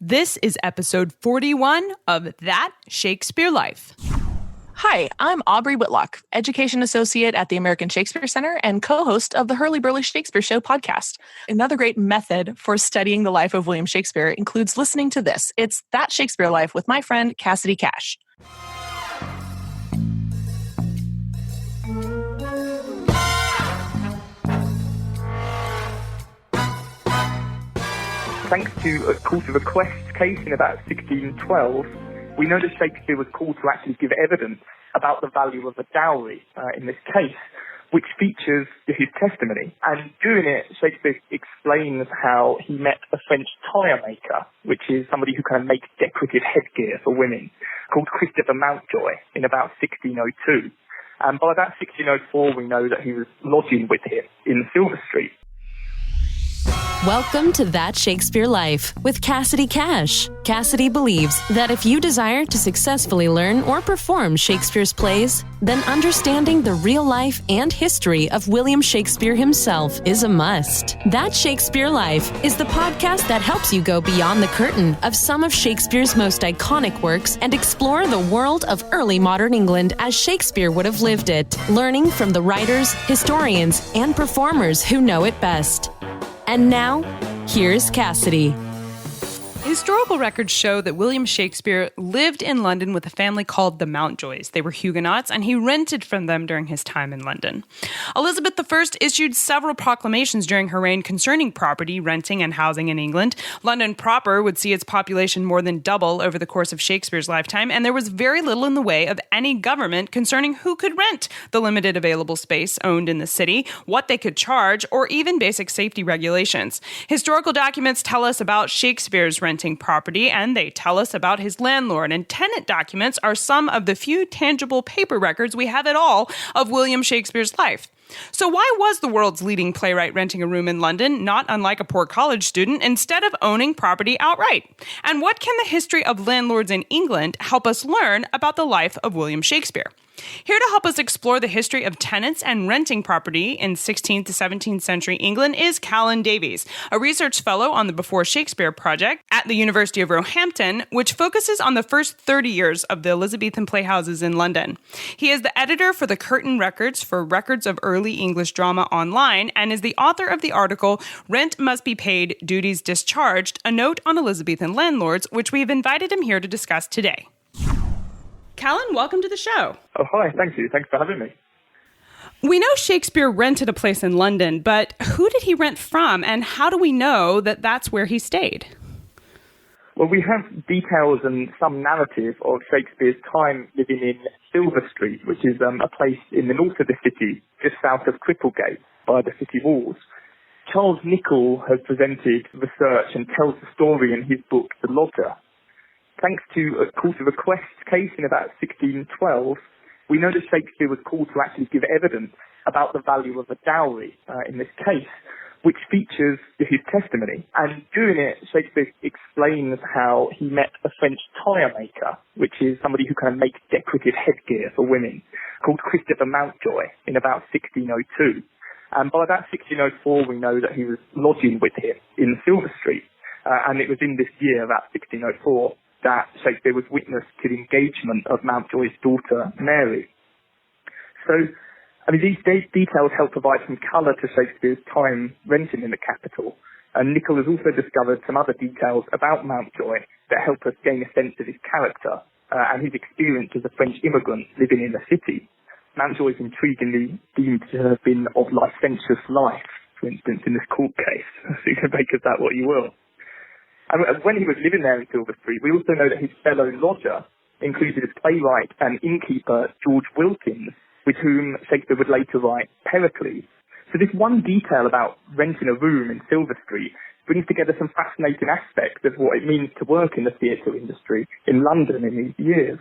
This is episode 41 of That Shakespeare Life. Hi, I'm Aubrey Whitlock, Education Associate at the American Shakespeare Center and co-host of the Hurly Burly Shakespeare Show podcast. Another great method for studying the life of William Shakespeare includes listening to this. It's That Shakespeare Life with my friend Cassidy Cash. Thanks to a call to request case in about 1612, we know that Shakespeare was called to actually give evidence about the value of a dowry in this case, which features his testimony. And during it, Shakespeare explains how he met a French tire maker, which is somebody who kind of makes decorative headgear for women, called Christopher Mountjoy in about 1602. And by about 1604, we know that he was lodging with him in Silver Street. Welcome to That Shakespeare Life with Cassidy Cash. Cassidy believes that if you desire to successfully learn or perform Shakespeare's plays, then understanding the real life and history of William Shakespeare himself is a must. That Shakespeare Life is the podcast that helps you go beyond the curtain of some of Shakespeare's most iconic works and explore the world of early modern England as Shakespeare would have lived it, learning from the writers, historians, and performers who know it best. And now, here's Cassidy. Historical records show that William Shakespeare lived in London with a family called the Mountjoys. They were Huguenots, and he rented from them during his time in London. Elizabeth I issued several proclamations during her reign concerning property, renting, and housing in England. London proper would see its population more than double over the course of Shakespeare's lifetime, and there was very little in the way of any government concerning who could rent the limited available space owned in the city, what they could charge, or even basic safety regulations. Historical documents tell us about Shakespeare's renting property, and they tell us about his landlord. And tenant documents are some of the few tangible paper records we have at all of William Shakespeare's life. So why was the world's leading playwright renting a room in London, not unlike a poor college student, instead of owning property outright? And what can the history of landlords in England help us learn about the life of William Shakespeare? Here to help us explore the history of tenants and renting property in 16th to 17th century England is Callan Davies, a research fellow on the Before Shakespeare project at the University of Roehampton, which focuses on the first 30 years of the Elizabethan playhouses in London. He is the editor for the Curtain Records for Records of Early English Drama Online and is the author of the article Rent Must Be Paid, Duties Discharged, a note on Elizabethan landlords, which we've invited him here to discuss today. Callan, welcome to the show. Oh, hi. Thank you. Thanks for having me. We know Shakespeare rented a place in London, but who did he rent from, and how do we know that that's where he stayed? Well, we have details and some narrative of Shakespeare's time living in Silver Street, which is a place in the north of the city, just south of Cripplegate, by the city walls. Charles Nicholl has presented research and tells the story in his book, The Lodger. Thanks to a call to request case in about 1612, we know that Shakespeare was called to actually give evidence about the value of a dowry in this case, which features his testimony. And during it, Shakespeare explains how he met a French tire maker, which is somebody who kind of makes decorative headgear for women, called Christopher Mountjoy in about 1602. And by about 1604, we know that he was lodging with him in Silver Street. And it was in this year, about 1604, that Shakespeare was witness to the engagement of Mountjoy's daughter, Mary. So, these details help provide some colour to Shakespeare's time renting in the capital. And Nicholl has also discovered some other details about Mountjoy that help us gain a sense of his character and his experience as a French immigrant living in the city. Mountjoy is intriguingly deemed to have been of licentious life, for instance, in this court case. So you can make of that what you will. And when he was living there in Silver Street, we also know that his fellow lodger included playwright and innkeeper George Wilkins, with whom Shakespeare would later write Pericles. So this one detail about renting a room in Silver Street brings together some fascinating aspects of what it means to work in the theatre industry in London in these years.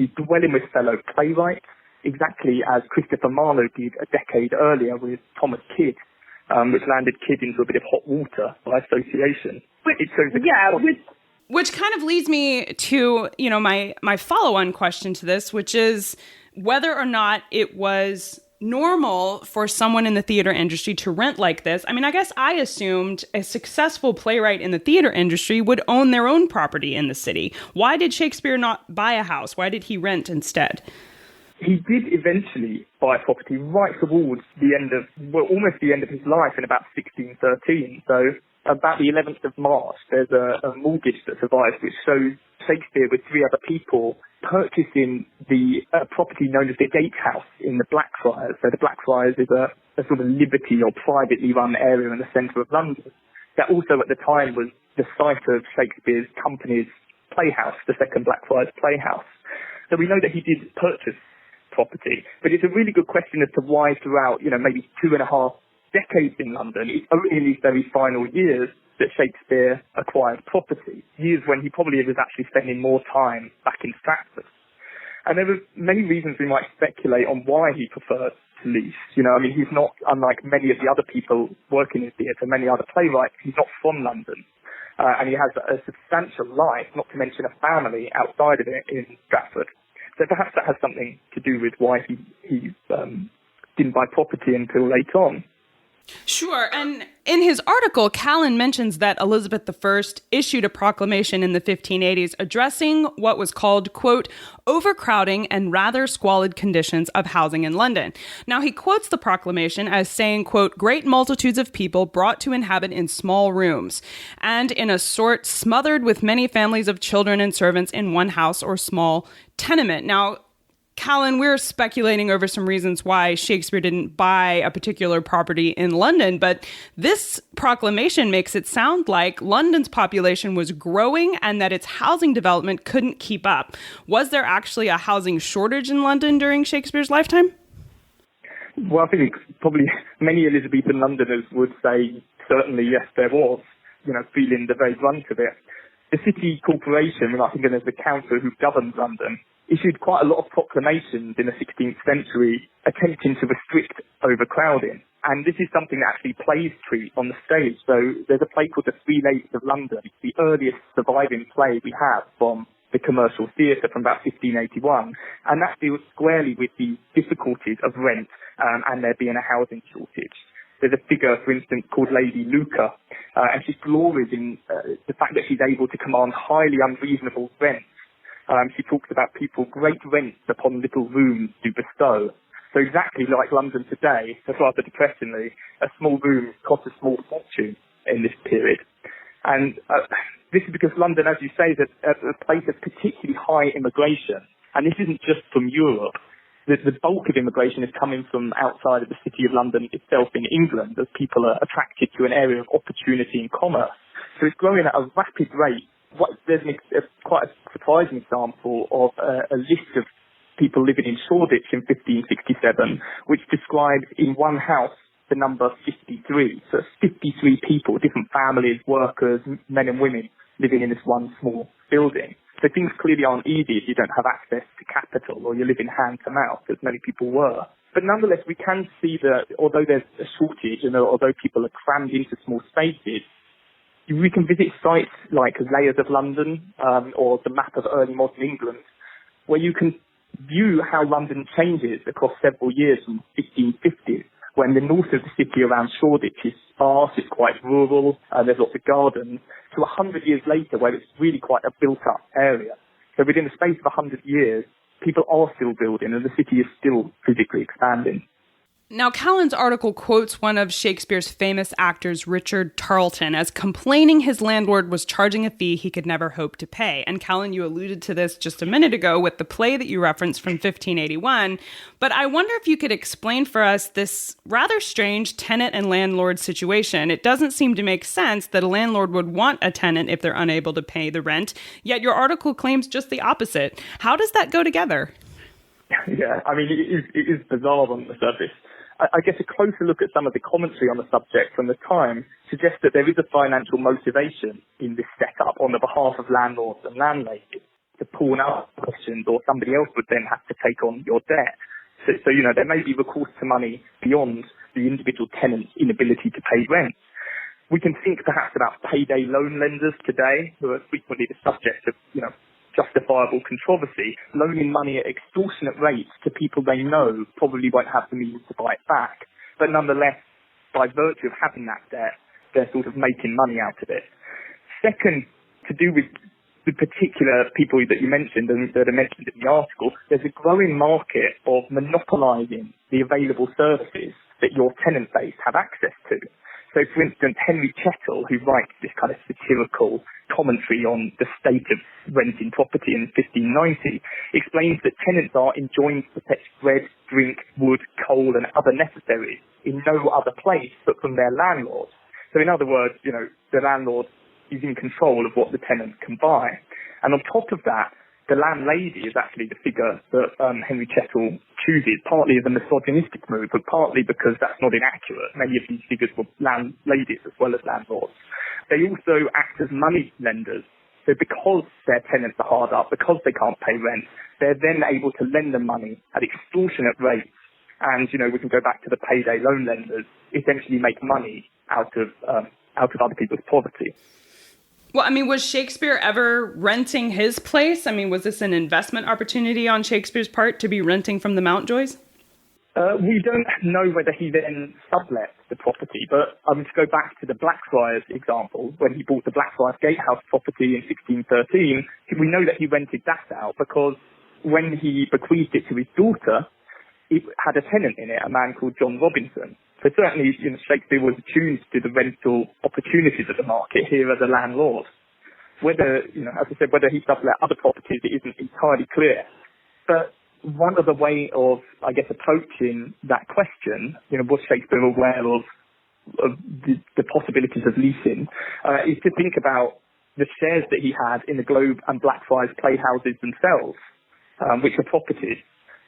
He's dwelling with fellow playwrights, exactly as Christopher Marlowe did a decade earlier with Thomas Kyd, which landed Kyd into a bit of hot water by association. Which kind of leads me to, my follow-on question to this, which is whether or not it was normal for someone in the theater industry to rent like this? I mean, I guess I assumed a successful playwright in the theater industry would own their own property in the city. Why did Shakespeare not buy a house? Why did he rent instead? He did eventually buy property right towards the end of, almost the end of his life in about 1613. So about the 11th of March, there's a mortgage that survives which shows Shakespeare with three other people purchasing the property known as the Gatehouse in the Blackfriars. So the Blackfriars is a sort of liberty or privately run area in the centre of London. That also at the time was the site of Shakespeare's company's playhouse, the second Blackfriars Playhouse. So we know that he did purchase property, but it's a really good question as to why throughout, maybe 2.5 decades in London, it's only in these very final years that Shakespeare acquired property, years when he probably was actually spending more time back in Stratford. And there are many reasons we might speculate on why he preferred to lease. He's not, unlike many of the other people working in theatre, many other playwrights, he's not from London. And he has a substantial life, not to mention a family outside of it in Stratford. So perhaps that has something to do with why he didn't buy property until late on. Sure. And in his article, Callan mentions that Elizabeth I issued a proclamation in the 1580s addressing what was called, quote, overcrowding and rather squalid conditions of housing in London. Now, he quotes the proclamation as saying, quote, great multitudes of people brought to inhabit in small rooms, and in a sort smothered with many families of children and servants in one house or small tenement. Now, Callan, we're speculating over some reasons why Shakespeare didn't buy a particular property in London, but this proclamation makes it sound like London's population was growing and that its housing development couldn't keep up. Was there actually a housing shortage in London during Shakespeare's lifetime? Well, I think probably many Elizabethan Londoners would say certainly yes, there was, feeling the very brunt of it. The city corporation, I think as the council who governs London, issued quite a lot of proclamations in the 16th century attempting to restrict overcrowding. And this is something that actually plays treat on the stage. So there's a play called The Three Ladies of London. It's the earliest surviving play we have from the commercial theatre from about 1581. And that deals squarely with the difficulties of rent and there being a housing shortage. There's a figure, for instance, called Lady Luca, and she glories in the fact that she's able to command highly unreasonable rents. She talks about people great rents upon little rooms to bestow. So exactly like London today, but rather depressingly, a small room costs a small fortune in this period. And this is because London, as you say, is a place of particularly high immigration. And this isn't just from Europe. The bulk of immigration is coming from outside of the city of London itself in England, as people are attracted to an area of opportunity and commerce. So it's growing at a rapid rate. There's quite a surprising example of a list of people living in Shoreditch in 1567, which describes in one house the number 53. So it's 53 people, different families, workers, men and women, living in this one small building. So things clearly aren't easy if you don't have access to capital or you're living hand to mouth, as many people were. But nonetheless, we can see that although there's a shortage and although people are crammed into small spaces, we can visit sites like Layers of London or the map of early modern England, where you can view how London changes across several years from 1550, when the north of the city around Shoreditch is sparse, it's quite rural, there's lots of gardens, to 100 years later where it's really quite a built-up area. So within the space of 100 years, people are still building and the city is still physically expanding. Now, Callan's article quotes one of Shakespeare's famous actors, Richard Tarleton, as complaining his landlord was charging a fee he could never hope to pay. And Callan, you alluded to this just a minute ago with the play that you referenced from 1581. But I wonder if you could explain for us this rather strange tenant and landlord situation. It doesn't seem to make sense that a landlord would want a tenant if they're unable to pay the rent, yet your article claims just the opposite. How does that go together? Yeah, it is bizarre on the surface. I guess a closer look at some of the commentary on the subject from the time suggests that there is a financial motivation in this setup on the behalf of landlords and landladies to pawn out questions, or somebody else would then have to take on your debt. So there may be recourse to money beyond the individual tenant's inability to pay rent. We can think perhaps about payday loan lenders today, who are frequently the subject of, justifiable controversy, loaning money at extortionate rates to people they know probably won't have the means to buy it back. But nonetheless, by virtue of having that debt, they're sort of making money out of it. Second, to do with the particular people that you mentioned and that are mentioned in the article, there's a growing market of monopolising the available services that your tenant base have access to. So, for instance, Henry Chettle, who writes this kind of satirical commentary on the state of renting property in 1590, explains that tenants are enjoined to fetch bread, drink, wood, coal and other necessaries in no other place but from their landlord. So in other words, the landlord is in control of what the tenant can buy. And on top of that, the landlady is actually the figure that Henry Chettle chooses, partly as a misogynistic move, but partly because that's not inaccurate. Many of these figures were landladies as well as landlords. They also act as money lenders. So because their tenants are hard up, because they can't pay rent, they're then able to lend them money at extortionate rates. And, we can go back to the payday loan lenders, essentially make money out of other people's poverty. Well, was Shakespeare ever renting his place? Was this an investment opportunity on Shakespeare's part to be renting from the Mountjoys? We don't know whether he then sublet the property, but to go back to the Blackfriars example, when he bought the Blackfriars Gatehouse property in 1613, we know that he rented that out because when he bequeathed it to his daughter, it had a tenant in it, a man called John Robinson. So certainly, Shakespeare was attuned to the rental opportunities of the market here as a landlord. Whether, as I said, whether he sublet other properties, it isn't entirely clear. But one of the way of, approaching that question, was Shakespeare aware of the possibilities of leasing, is to think about the shares that he had in the Globe and Blackfriars playhouses themselves, which are properties.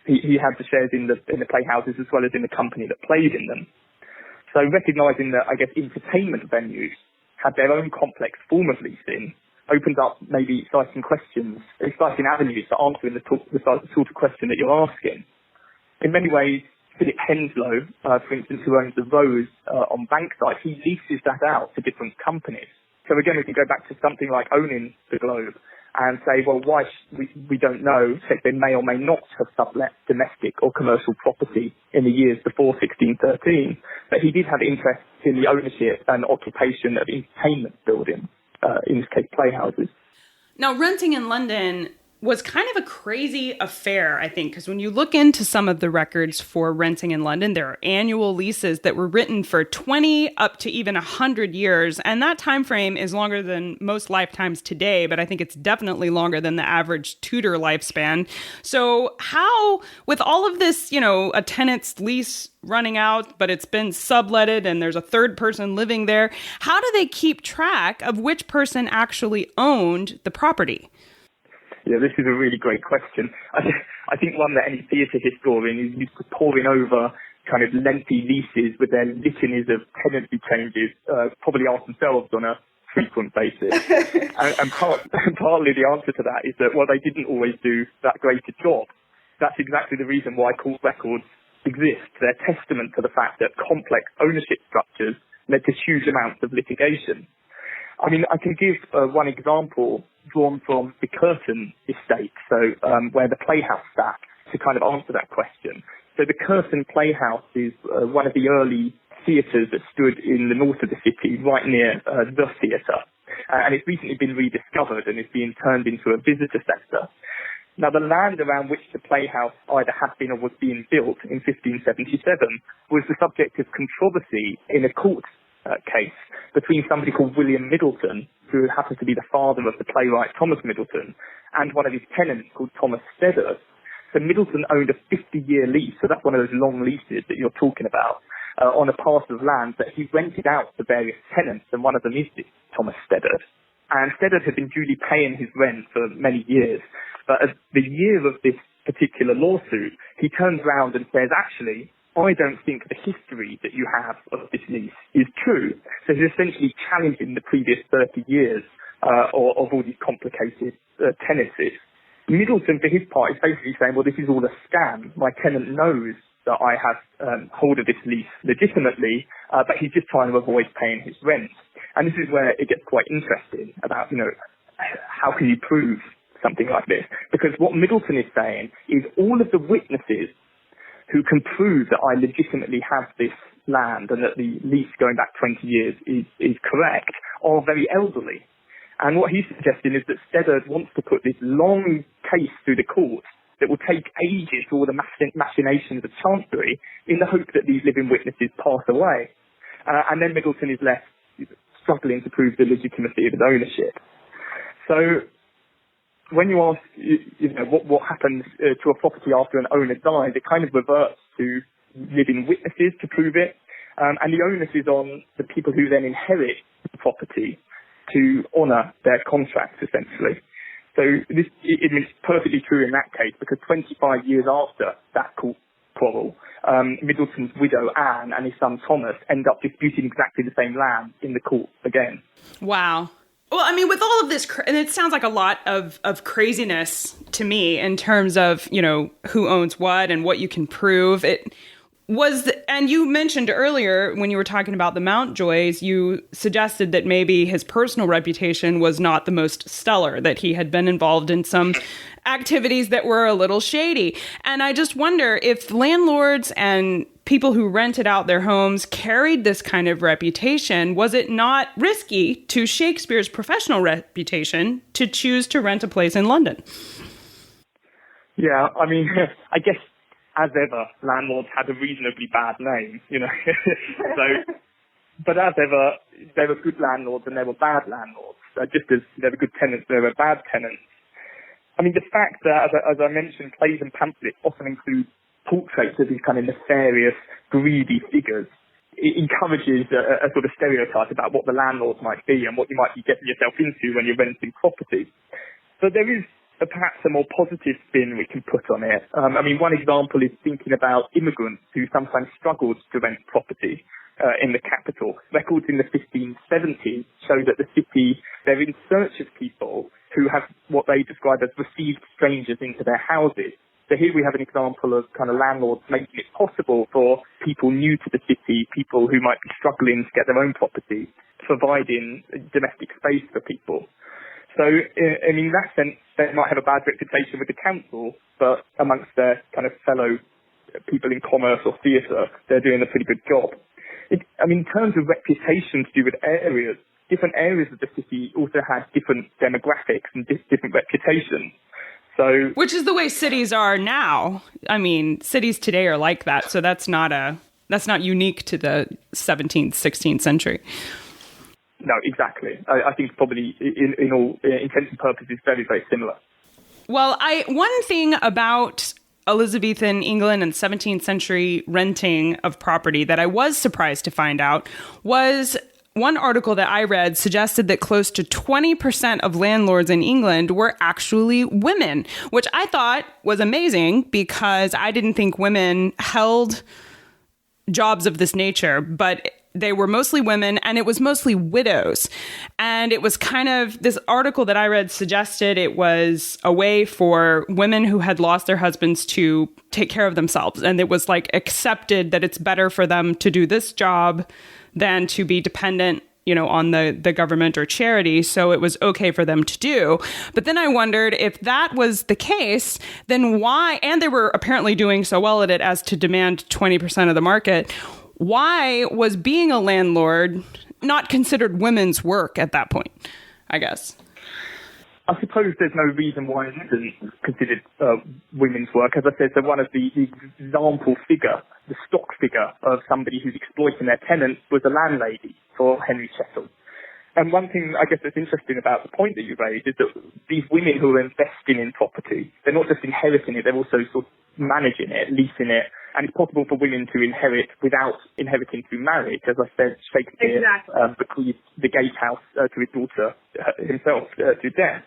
He had the shares in the playhouses as well as in the company that played in them. So recognising that, entertainment venues had their own complex form of leasing opens up maybe exciting avenues for answering the sort of question that you're asking. In many ways, Philip Henslow, for instance, who owns the Rose on Bankside, he leases that out to different companies. So again, we can go back to something like owning the Globe and say, well, why we don't know. Shakespeare may or may not have sublet domestic or commercial property in the years before 1613, but he did have interest in the ownership and occupation of entertainment buildings, in this case playhouses. Now, renting in London was kind of a crazy affair, I think, because when you look into some of the records for renting in London, there are annual leases that were written for 20 up to even 100 years. And that time frame is longer than most lifetimes today, but I think it's definitely longer than the average Tudor lifespan. So how, with all of this, a tenant's lease running out, but it's been subletted and there's a third person living there, how do they keep track of which person actually owned the property? Yeah, this is a really great question. I think one that any theatre historian is used to poring over kind of lengthy leases with their litanies of tenancy changes probably ask themselves on a frequent basis. and partly the answer to that is that, well, they didn't always do that great a job. That's exactly the reason why court records exist. They're testament to the fact that complex ownership structures led to huge amounts of litigation. I can give one example drawn from the Curtin estate, so where the Playhouse sat, to kind of answer that question. So the Curtin Playhouse is one of the early theatres that stood in the north of the city, right near the theatre. And it's recently been rediscovered and is being turned into a visitor centre. Now, the land around which the Playhouse either had been or was being built in 1577 was the subject of controversy in a court case between somebody called William Middleton, who happens to be the father of the playwright Thomas Middleton, and one of his tenants called Thomas Steddard. So Middleton owned a 50-year lease, so that's one of those long leases that you're talking about, on a parcel of land that he rented out to various tenants, and one of them is this Thomas Steddard. And Steddard had been duly paying his rent for many years, but at the year of this particular lawsuit, he turns around and says, actually, I don't think the history that you have of this lease is true. So he's essentially challenging the previous 30 years of all these complicated tenancies. Middleton, for his part, is basically saying, well, this is all a scam. My tenant knows that I have hold of this lease legitimately, but he's just trying to avoid paying his rent. And this is where it gets quite interesting about, how can you prove something like this. Because what Middleton is saying is all of the witnesses who can prove that I legitimately have this land and that the lease going back 20 years is correct are very elderly. And what he's suggesting is that Steddard wants to put this long case through the court that will take ages for all the machinations of Chancery in the hope that these living witnesses pass away. And then Middleton is left struggling to prove the legitimacy of his ownership. So when you ask, what happens to a property after an owner dies, it kind of reverts to living witnesses to prove it. And the onus is on the people who then inherit the property to honour their contracts, essentially. So it's perfectly true in that case, because 25 years after that court quarrel, Middleton's widow, Anne, and his son, Thomas, end up disputing exactly the same land in the court again. Wow. Well, I mean, with all of this, and it sounds like a lot of craziness to me in terms of, who owns what and what you can prove. And you mentioned earlier when you were talking about the Mountjoys, you suggested that maybe his personal reputation was not the most stellar, that he had been involved in some activities that were a little shady. And I just wonder if landlords and people who rented out their homes carried this kind of reputation, was it not risky to Shakespeare's professional reputation to choose to rent a place in London? Yeah, I mean, I guess as ever, landlords had a reasonably bad name, So, but as ever, there were good landlords and there were bad landlords. Just as there were good tenants, there were bad tenants. I mean, the fact that, as I mentioned, plays and pamphlets often include portraits of these kind of nefarious, greedy figures. It encourages a sort of stereotype about what the landlords might be and what you might be getting yourself into when you're renting property. So there is perhaps a more positive spin we can put on it. I mean, one example is thinking about immigrants who sometimes struggled to rent property in the capital. Records in the 1570s show that the city, they're in search of people who have what they describe as received strangers into their houses. So here we have an example of kind of landlords making it possible for people new to the city, people who might be struggling to get their own property, providing domestic space for people. So, in that sense, they might have a bad reputation with the council, but amongst their kind of fellow people in commerce or theatre, they're doing a pretty good job. In terms of reputation to do with areas, different areas of the city also have different demographics and different reputations. So, which is the way cities are now. I mean, cities today are like that, so that's not unique to the 17th, 16th century. No, exactly. I think probably in all intents and purposes, very, very similar. Well, one thing about Elizabethan England and 17th century renting of property that I was surprised to find out was one article that I read suggested that close to 20% of landlords in England were actually women, which I thought was amazing because I didn't think women held jobs of this nature, but they were mostly women, and it was mostly widows. And it was kind of, this article that I read suggested it was a way for women who had lost their husbands to take care of themselves. And it was like accepted that it's better for them to do this job than to be dependent, on the government or charity. So it was okay for them to do. But then I wondered if that was the case, then why, and they were apparently doing so well at it as to demand 20% of the market, why was being a landlord not considered women's work at that point, I guess? I suppose there's no reason why it isn't considered women's work. As I said, so one of the example figure, the stock figure of somebody who's exploiting their tenants was a landlady for Henry Chettle. And one thing I guess that's interesting about the point that you raised is that these women who are investing in property, they're not just inheriting it, they're also sort of managing it, leasing it. And it's possible for women to inherit without inheriting through marriage. As I said, Shakespeare bequeathed the gatehouse to his daughter himself to death.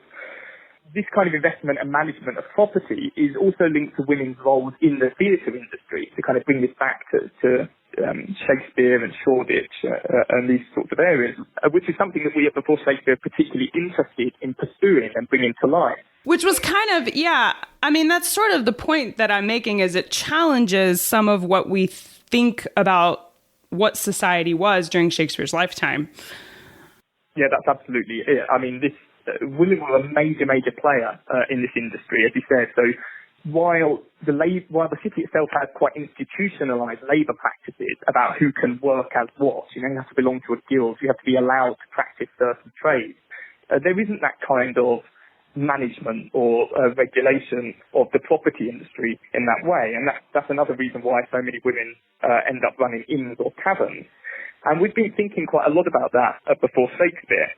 This kind of investment and management of property is also linked to women's roles in the theatre industry, to kind of bring this back to Shakespeare and Shoreditch and these sorts of areas, which is something that we are before Shakespeare particularly interested in pursuing and bringing to life. Which was kind of, that's sort of the point that I'm making, is it challenges some of what we think about what society was during Shakespeare's lifetime. Yeah, that's absolutely it. I mean, this William was a major player in this industry, as you said. So while the city itself has quite institutionalized labour practices about who can work as what, you have to belong to a guild, you have to be allowed to practice certain trades. There isn't that kind of management or regulation of the property industry in that way, and that's another reason why so many women end up running inns or taverns. And we've been thinking quite a lot about that before Shakespeare.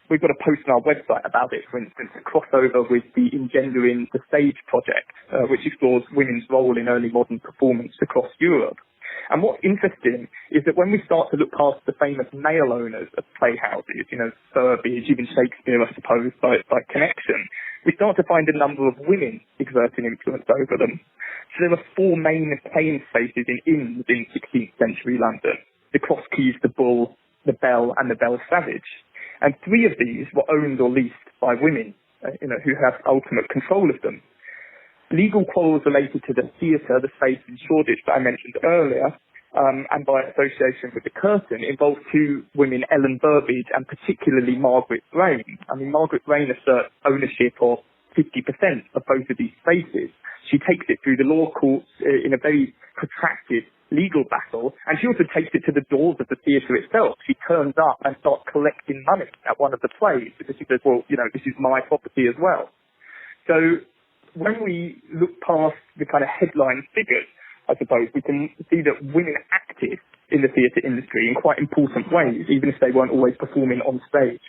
We've got a post on our website about it, for instance, a crossover with the Engendering the Stage project, which explores women's role in early modern performance across Europe. And what's interesting is that when we start to look past the famous male owners of playhouses, Burbage, even Shakespeare, I suppose, by connection, we start to find a number of women exerting influence over them. So there are 4 main playing spaces in inns in 16th century London: the Cross Keys, the Bull, the Bell, and the Bell Savage. And 3 of these were owned or leased by women, who have ultimate control of them. Legal quarrels related to the theatre, the space in Shoreditch that I mentioned earlier, and by association with the Curtain, involved 2 women, Ellen Burbage and particularly Margaret Brain. Margaret Brain asserts ownership of 50% of both of these spaces. She takes it through the law courts in a very protracted legal battle, and she also takes it to the doors of the theatre itself. She turns up and starts collecting money at one of the plays because she says, well, this is my property as well. So when we look past the kind of headline figures, I suppose, we can see that women acted in the theatre industry in quite important ways, even if they weren't always performing on stage.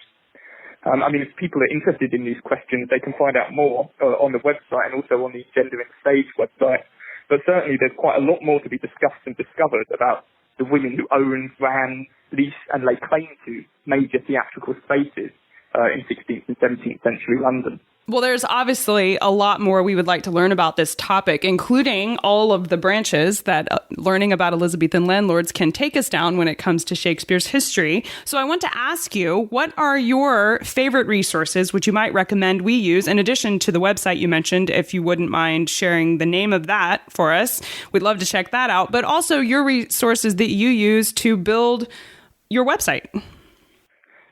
If people are interested in these questions, they can find out more on the website and also on the Engendering Stage website. But certainly there's quite a lot more to be discussed and discovered about the women who owned, ran, leased and laid claim to major theatrical spaces in 16th and 17th century London. Well, there's obviously a lot more we would like to learn about this topic, including all of the branches that learning about Elizabethan landlords can take us down when it comes to Shakespeare's history. So I want to ask you, what are your favorite resources which you might recommend we use, in addition to the website you mentioned, if you wouldn't mind sharing the name of that for us? We'd love to check that out, but also your resources that you use to build your website.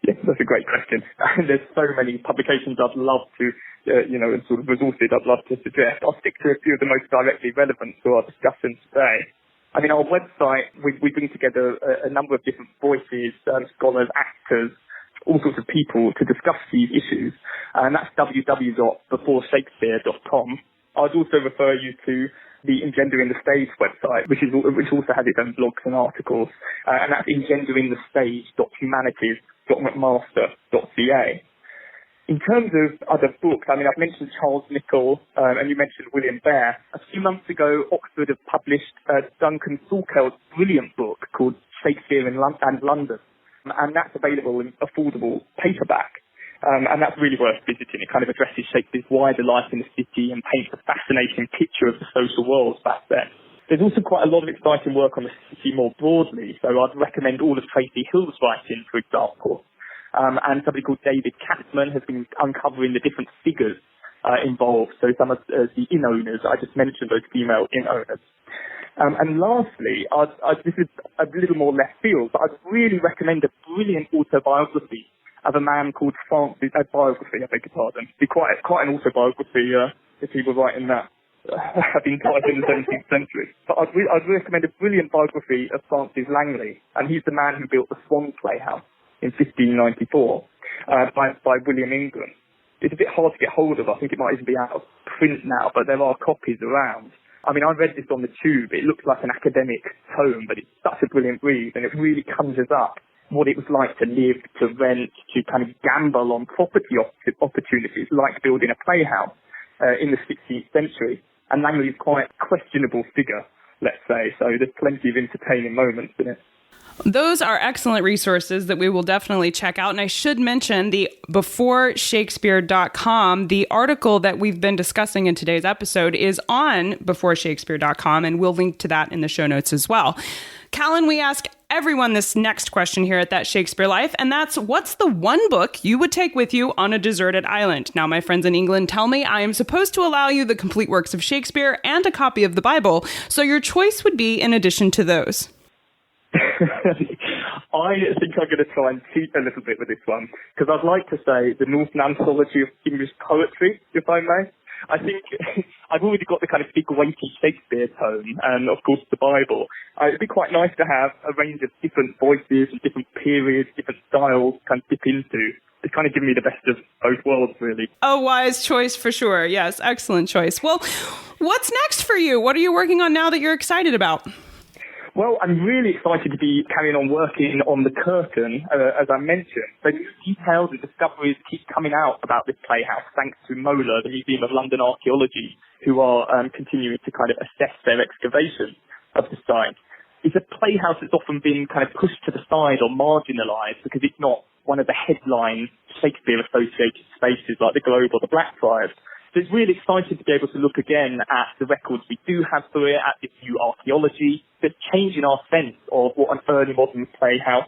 Yes, that's a great question. There's so many publications I'd love to, and sort of resources I'd love to suggest. I'll stick to a few of the most directly relevant to our discussion today. Our website, we bring together a number of different voices, scholars, actors, all sorts of people to discuss these issues. And that's www.beforeshakespeare.com. I'd also refer you to the Engendering the Stage website, which also has its own blogs and articles, and that's engenderingthestage.humanities.mcmaster.ca. In terms of other books, I've mentioned Charles Nicholl, and you mentioned William Bear. A few months ago, Oxford have published Duncan Salkeld's brilliant book called Shakespeare and London, and that's available in affordable paperback. And that's really worth visiting. It kind of addresses Shakespeare's wider life in the city and paints a fascinating picture of the social world back then. There's also quite a lot of exciting work on the city more broadly, so I'd recommend all of Tracy Hill's writing, for example. And somebody called David Katzman has been uncovering the different figures involved, so some of the inn owners, I just mentioned those female inn owners. And lastly, this is a little more left field, but I'd really recommend a brilliant autobiography of a man called Francis, biography, I beg your pardon. It'd be quite an autobiography if he were writing that, having died in the 17th century. But I'd recommend a brilliant biography of Francis Langley, and he's the man who built the Swan Playhouse in 1594 by William Ingram. It's a bit hard to get hold of. I think it might even be out of print now, but there are copies around. I read this on the tube. It looks like an academic tome, but it's such a brilliant read, and it really conjures up what it was like to live, to rent, to kind of gamble on property opportunities, like building a playhouse in the 16th century. And Langley is quite a questionable figure, let's say, so there's plenty of entertaining moments in it. Those are excellent resources that we will definitely check out. And I should mention the beforeshakespeare.com. The article that we've been discussing in today's episode is on beforeshakespeare.com, and we'll link to that in the show notes as well. Callan, we ask everyone this next question here at That Shakespeare Life, and that's, what's the one book you would take with you on a deserted island? Now, my friends in England tell me I am supposed to allow you the complete works of Shakespeare and a copy of the Bible, so your choice would be in addition to those. I think I'm going to try and cheat a little bit with this one, because I'd like to say the Northern Anthology of English Poetry, if I may. I think I've already got the kind of big weighty Shakespeare tone and, of course, the Bible. It'd be quite nice to have a range of different voices and different periods, different styles to kind of dip into. It kind of give me the best of both worlds, really. A wise choice for sure. Yes, excellent choice. Well, what's next for you? What are you working on now that you're excited about? Well, I'm really excited to be carrying on working on The Curtain, as I mentioned. So new details and discoveries keep coming out about this playhouse, thanks to MOLA, the Museum of London Archaeology, who are continuing to kind of assess their excavation of the site. It's a playhouse that's often been kind of pushed to the side or marginalised because it's not one of the headline Shakespeare-associated spaces like the Globe or the Blackfriars. So it's really exciting to be able to look again at the records we do have for it, at this new archaeology, that's changing our sense of what an early modern playhouse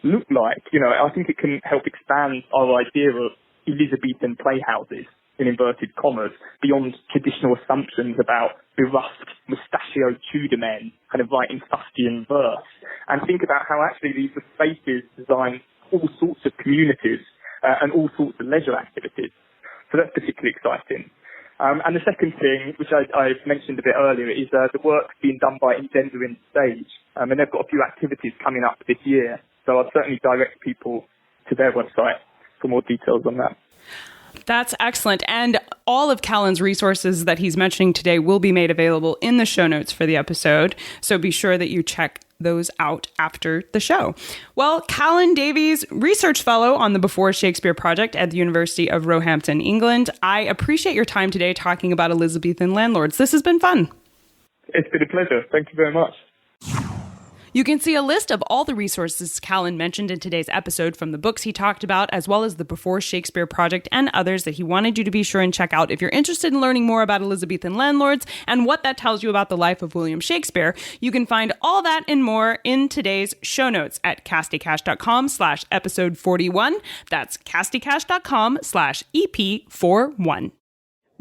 looked like. You know, I think it can help expand our idea of Elizabethan playhouses, in inverted commas, beyond traditional assumptions about bereft, mustachioed Tudor men kind of writing fustian verse, and think about how actually these were spaces designed for all sorts of communities and all sorts of leisure activities. So that's particularly exciting. And the second thing, which I mentioned a bit earlier, is the work being done by Engendering Stage. And they've got a few activities coming up this year. So I'll certainly direct people to their website for more details on that. That's excellent. And all of Callan's resources that he's mentioning today will be made available in the show notes for the episode. So be sure that you check those out after the show. Well, Callan Davies, research fellow on the Before Shakespeare project at the University of Roehampton, England. I appreciate your time today talking about Elizabethan landlords. This has been fun. It's been a pleasure. Thank you very much. You can see a list of all the resources Callan mentioned in today's episode from the books he talked about, as well as the Before Shakespeare project and others that he wanted you to be sure and check out. If you're interested in learning more about Elizabethan landlords and what that tells you about the life of William Shakespeare, you can find all that and more in today's show notes at castycash.com/episode 41. That's castycash.com/EP41.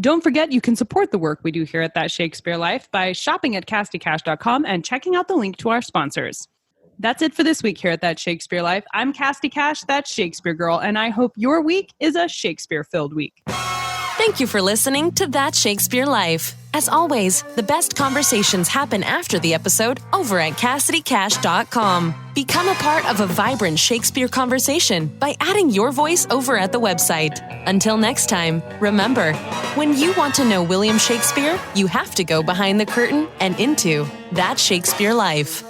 Don't forget, you can support the work we do here at That Shakespeare Life by shopping at castycash.com and checking out the link to our sponsors. That's it for this week here at That Shakespeare Life. I'm Casty Cash, that Shakespeare girl, and I hope your week is a Shakespeare-filled week. Thank you for listening to That Shakespeare Life. As always, the best conversations happen after the episode over at CassidyCash.com. Become a part of a vibrant Shakespeare conversation by adding your voice over at the website. Until next time, remember, when you want to know William Shakespeare, you have to go behind the curtain and into That Shakespeare Life.